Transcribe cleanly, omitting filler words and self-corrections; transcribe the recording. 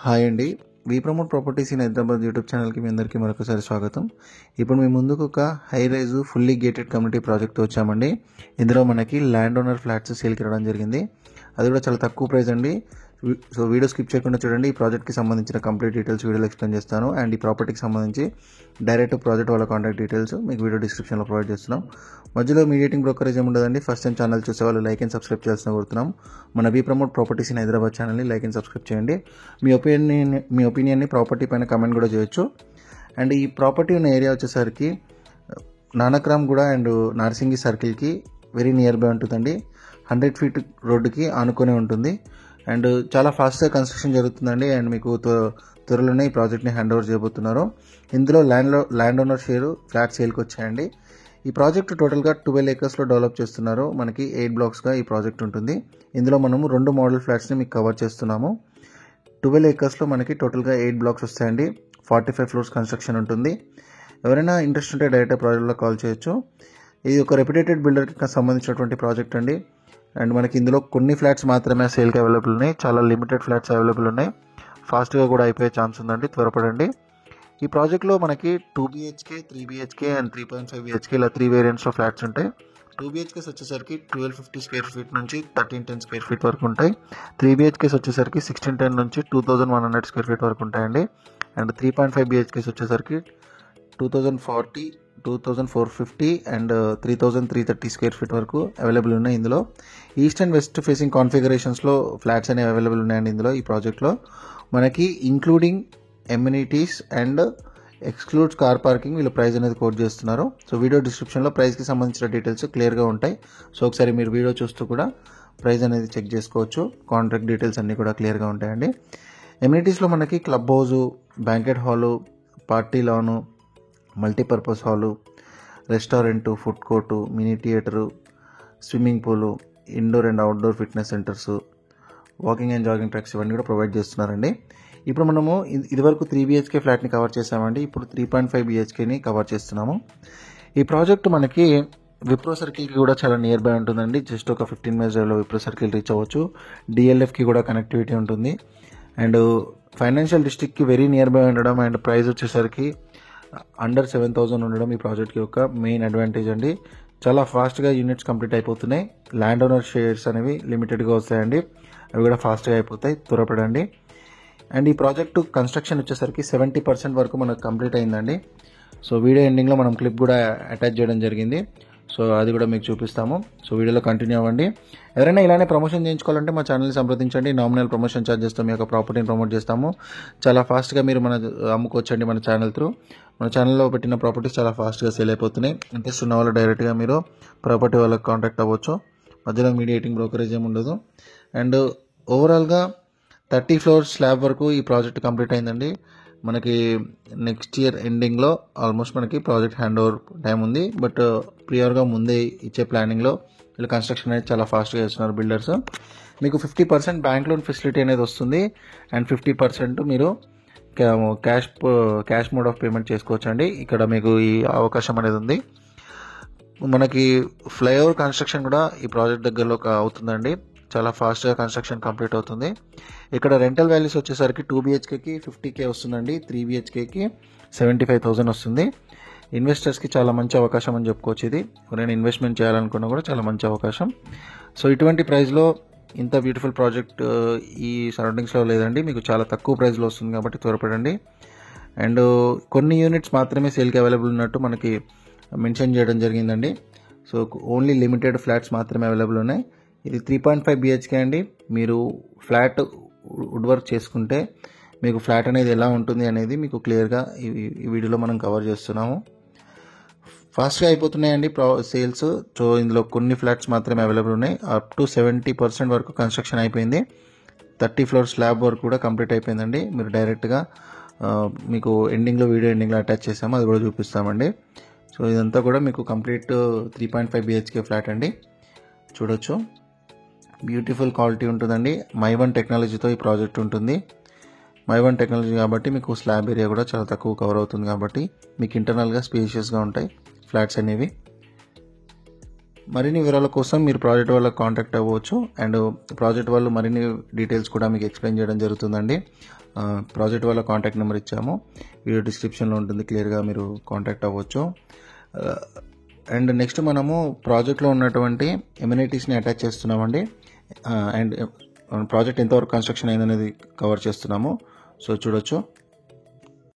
Hi అండి. We promote properties in Hyderabad YouTube ఛానల్కి మీ అందరికీ మరొకసారి స్వాగతం. ఇప్పుడు మీ ముందుకు ఒక high rise fully gated community ప్రాజెక్ట్తో వచ్చామండి. ఇందులో మనకి ల్యాండ్ ఓనర్ ఫ్లాట్స్ సేల్కి రావడం జరిగింది. అది కూడా చాలా తక్కువ ప్రైస్ అండి. సో వీడియో స్కిప్ చేయకుండా చూడండి. ఈ ప్రాజెక్ట్కి సంబంధించిన కంప్లీట్ డీటెయిల్స్ వీడియోలో ఎక్స్ప్లెయిన్ చేస్తాను. అండ్ ఈ ప్రాపర్టీకి సంబంధించి డైరెక్ట్ ప్రాజెక్ట్ వాళ్ళ కాంటాక్ట్ డీటెయిల్స్ మీకు వీడియో డిస్క్రిప్షన్లో ప్రొవైడ్ చేస్తున్నాం. మధ్యలో మీడియేటింగ్ బ్రోకరేజ్ ఏమి ఉండదండి. ఫస్ట్ టైం ఛానల్ చూసే వాళ్ళు లైక్ అండ్ సబ్స్క్రైబ్ చేయాల్సిన కోరుతున్నాం. మన వి ప్రమోట్ ప్రాపర్టీస్ ఇన్ హైదరాబాద్ ఛానల్ని లైక్ అండ్ సబ్స్క్రైబ్ చేయండి. మీ ఒపీనియన్ని ప్రాపర్టీ పైన కమెంట్ కూడా చేయొచ్చు. అండ్ ఈ ప్రాపర్టీ ఉన్న ఏరియా వచ్చేసరికి నానక్రామ్ గూడ అండ్ నార్సింగి సర్కిల్కి వెరీ నియర్ బై ఉంటుందండి. 100 ఫీట్ రోడ్డుకి ఆనుకొని ఉంటుంది. అండ్ చాలా ఫాస్ట్గా కన్స్ట్రక్షన్ జరుగుతుందండి. అండ్ మీకు త్వరలోనే ఈ ప్రాజెక్ట్ని హ్యాండ్ ఓవర్ చేయబోతున్నారు. ఇందులో ల్యాండ్ ఓనర్ షేరు ఫ్లాట్ సేల్కి వచ్చాయండి. ఈ ప్రాజెక్ట్ టోటల్గా 12 acresలో డెవలప్ చేస్తున్నారు. మనకి 8 బ్లాక్స్గా ఈ ప్రాజెక్ట్ ఉంటుంది. ఇందులో మనము 2 మోడల్ ఫ్లాట్స్ని మీకు కవర్ చేస్తున్నాము. 12 acresలో మనకి టోటల్గా 8 బ్లాక్స్ వస్తాయండి. 45 floors కన్స్ట్రక్షన్ ఉంటుంది. ఎవరైనా ఇంట్రెస్ట్ ఉంటే డైరెక్ట్ ప్రాజెక్ట్లో కాల్ చేయొచ్చు. ఇది ఒక రెప్యుటేటెడ్ బిల్డర్కి సంబంధించినటువంటి ప్రాజెక్ట్ అండి. అండ్ మనకి ఇందులో కొన్ని ఫ్లాట్స్ మాత్రమే సేల్కి అవైలబుల్ ఉన్నాయి. చాలా లిమిటెడ్ ఫ్లాట్స్ అవైలబుల్ ఉన్నాయి. ఫాస్ట్గా కూడా అయిపోయే ఛాన్స్ ఉందండి. త్వరపడండి. ఈ ప్రాజెక్ట్లో మనకి 2 BHK, 3 BHK అండ్ 3.5 BHK ఇలా 3 వేరియంట్స్లో ఫ్లాట్స్ ఉంటాయి. 2 BHKs వచ్చేసరికి 1250 స్క్వేర్ ఫీట్ నుంచి 1310 స్క్వేర్ ఫీట్ వరకు ఉంటాయి. 3 BHKs వచ్చేసరికి 1610 నుంచి 2100 స్క్వేర్ ఫీట్ వరకు ఉంటాయండి. అండ్ 3.5 BHKs వచ్చేసరికి 2040, 2450 అండ్ 3330 స్క్వేర్ ఫీట్ వరకు అవైలబుల్ ఉన్నాయి. ఇందులో ఈస్ట్ అండ్ వెస్ట్ ఫేసింగ్ కాన్ఫిగరేషన్స్లో ఫ్లాట్స్ అనేవి అవైలబుల్ ఉన్నాయండి. ఇందులో ఈ ప్రాజెక్ట్లో మనకి including amenities and excludes car parking వీళ్ళు ప్రైస్ అనేది కోట్ చేస్తున్నారు. సో వీడియో డిస్క్రిప్షన్లో ప్రైస్కి సంబంధించిన డీటెయిల్స్ క్లియర్గా ఉంటాయి. సో ఒకసారి మీరు వీడియో చూస్తూ కూడా ప్రైస్ అనేది చెక్ చేసుకోవచ్చు. కాంట్రాక్ట్ డీటెయిల్స్ అన్నీ కూడా క్లియర్గా ఉంటాయండి. ఎమ్యూనిటీస్లో మనకి club house, banquet hall, party lawn, multipurpose hall, restaurant, food court, mini theatre, swimming pool, indoor and outdoor fitness centres, walking and jogging tracks ఇవన్నీ కూడా ప్రొవైడ్ చేస్తున్నారండి. ఇప్పుడు మనము ఇదివరకు 3 BHK ఫ్లాట్ని కవర్ చేసామండి. ఇప్పుడు 3.5 BHKని కవర్ చేస్తున్నాము. ఈ ప్రాజెక్ట్ మనకి విప్రో సర్కిల్కి కూడా చాలా నియర్ బై ఉంటుందండి. జస్ట్ ఒక 15 minutes డ్రైవ్లో విప్రో సర్కిల్ రీచ్ అవ్వచ్చు. DLFకి కూడా కనెక్టివిటీ ఉంటుంది. అండ్ ఫైనాన్షియల్ డిస్ట్రిక్ట్కి వెరీ నియర్ బై ఉండడం అండ్ ప్రైస్ వచ్చేసరికి అండర్ 7,000 ఉండడం ఈ ప్రాజెక్ట్కి ఒక మెయిన్ అడ్వాంటేజ్ అండి. చాలా ఫాస్ట్గా యూనిట్స్ కంప్లీట్ అయిపోతున్నాయి. ల్యాండ్ ఓనర్ షేర్స్ అనేవి లిమిటెడ్గా వస్తాయండి. అవి కూడా ఫాస్ట్గా అయిపోతాయి. త్వరపడండి. అండ్ ఈ ప్రాజెక్టు కన్స్ట్రక్షన్ వచ్చేసరికి 70% వరకు మనకు కంప్లీట్ అయిందండి. సో వీడియో ఎండింగ్లో మనం క్లిప్ కూడా అటాచ్ చేయడం జరిగింది. సో అది కూడా మీకు చూపిస్తాము. సో వీడియోలో కంటిన్యూ అవ్వండి. ఎవరైనా ఇలానే ప్రమోషన్ చేయించుకోవాలంటే మా ఛానల్ని సంప్రదించండి. నామినల్ ప్రమోషన్ ఛార్జెస్తో మీ యొక్క ప్రాపర్టీని ప్రమోట్ చేస్తాము. చాలా ఫాస్ట్గా మీరు అమ్ముకోవచ్చండి మన ఛానల్ త్రూ. మన ఛానల్లో పెట్టిన ప్రాపర్టీస్ చాలా ఫాస్ట్గా సేల్ అయిపోతున్నాయి. ఇంట్రెస్ట్ ఉన్న వాళ్ళు డైరెక్ట్గా మీరు ప్రాపర్టీ వాళ్ళకి కాంటాక్ట్ అవ్వచ్చు. మధ్యలో మీడియేటింగ్ బ్రోకరేజ్ ఏమి ఉండదు. అండ్ ఓవరాల్గా 30 floors స్లాబ్ వరకు ఈ ప్రాజెక్ట్ కంప్లీట్ అయిందండి. మనకి నెక్స్ట్ ఇయర్ ఎండింగ్లో ఆల్మోస్ట్ మనకి ప్రాజెక్ట్ హ్యాండ్ ఓవర్ టైం ఉంది. బట్ ప్రియర్గా ముందే ఇచ్చే ప్లానింగ్లో వీళ్ళు కన్స్ట్రక్షన్ అనేది చాలా ఫాస్ట్గా చేస్తున్నారు బిల్డర్స్. మీకు 50% బ్యాంక్ లోన్ ఫెసిలిటీ అనేది వస్తుంది. అండ్ 50% మీరు క్యాష్ మోడ్ ఆఫ్ పేమెంట్ చేసుకోవచ్చు అండి. ఇక్కడ మీకు ఈ అవకాశం అనేది ఉంది. మనకి ఫ్లైఓవర్ కన్స్ట్రక్షన్ కూడా ఈ ప్రాజెక్ట్ దగ్గరలో అవుతుందండి. చాలా ఫాస్ట్గా కన్స్ట్రక్షన్ కంప్లీట్ అవుతుంది. ఇక్కడ రెంటల్ వాల్యూస్ వచ్చేసరికి 2 BHKకి 50K వస్తుందండి. 3 BHKకి 75,000 వస్తుంది. ఇన్వెస్టర్స్కి చాలా మంచి అవకాశం అని చెప్పుకోవచ్చు. ఇది ఎవరైనా ఇన్వెస్ట్మెంట్ చేయాలనుకున్నా కూడా చాలా మంచి అవకాశం. సో ఇటువంటి ప్రైస్లో ఇంత బ్యూటిఫుల్ ప్రాజెక్ట్ ఈ సరౌండింగ్స్లో లేదండి. మీకు చాలా తక్కువ ప్రైస్లో వస్తుంది కాబట్టి త్వరపడండి. అండ్ కొన్ని యూనిట్స్ మాత్రమే సేల్కి అవైలబుల్ ఉన్నట్టు మనకి మెన్షన్ చేయడం జరిగిందండి. సో ఓన్లీ లిమిటెడ్ ఫ్లాట్స్ మాత్రమే అవైలబుల్ ఉన్నాయి. ఇది 3.5 BHK అండి. మీరు ఫ్లాట్ వుడ్ వర్క్ చేసుకుంటే మీకు ఫ్లాట్ అనేది ఎలా ఉంటుంది అనేది మీకు క్లియర్గా ఈ వీడియోలో మనం కవర్ చేస్తున్నాము. ఫాస్ట్గా అయిపోతున్నాయండి సేల్స్. సో ఇందులో కొన్ని ఫ్లాట్స్ మాత్రమే అవైలబుల్ ఉన్నాయి. అప్ టు 70% వరకు కన్స్ట్రక్షన్ అయిపోయింది. 30 floors స్లాబ్ వర్క్ కూడా కంప్లీట్ అయిపోయిందండి. మీరు డైరెక్ట్గా మీకు వీడియో ఎండింగ్లో అటాచ్ చేసాము. అది కూడా చూపిస్తామండి. సో ఇదంతా కూడా మీకు కంప్లీట్ 3.5 BHK ఫ్లాట్ అండి. చూడొచ్చు, బ్యూటిఫుల్ క్వాలిటీ ఉంటుందండి. మై1 టెక్నాలజీతో ఈ ప్రాజెక్ట్ ఉంటుంది. మై1 టెక్నాలజీ కాబట్టి మీకు స్లాబ్ ఏరియా కూడా చాలా తక్కువ కవర్ అవుతుంది. కాబట్టి మీకు ఇంటర్నల్గా స్పేషియస్గా ఉంటాయి ఫ్లాట్స్ అనేవి. మరిన్ని వివరాల కోసం మీరు ప్రాజెక్ట్ వాళ్ళకి కాంటాక్ట్ అవ్వచ్చు. అండ్ ప్రాజెక్ట్ వాళ్ళు మరిన్ని డీటెయిల్స్ కూడా మీకు ఎక్స్ప్లెయిన్ చేయడం జరుగుతుందండి. ప్రాజెక్ట్ వాళ్ళ కాంటాక్ట్ నెంబర్ ఇచ్చాము, వీడియో డిస్క్రిప్షన్లో ఉంటుంది, క్లియర్గా మీరు కాంటాక్ట్ అవ్వచ్చు. అండ్ నెక్స్ట్ మనము ప్రాజెక్ట్లో ఉన్నటువంటి ఎమ్యూనిటీస్ని అటాచ్ చేస్తున్నామండి. అండ్ ప్రాజెక్ట్ ఎంతవరకు కన్స్ట్రక్షన్ అయిందనేది కవర్ చేస్తున్నాము. సో చూడొచ్చు.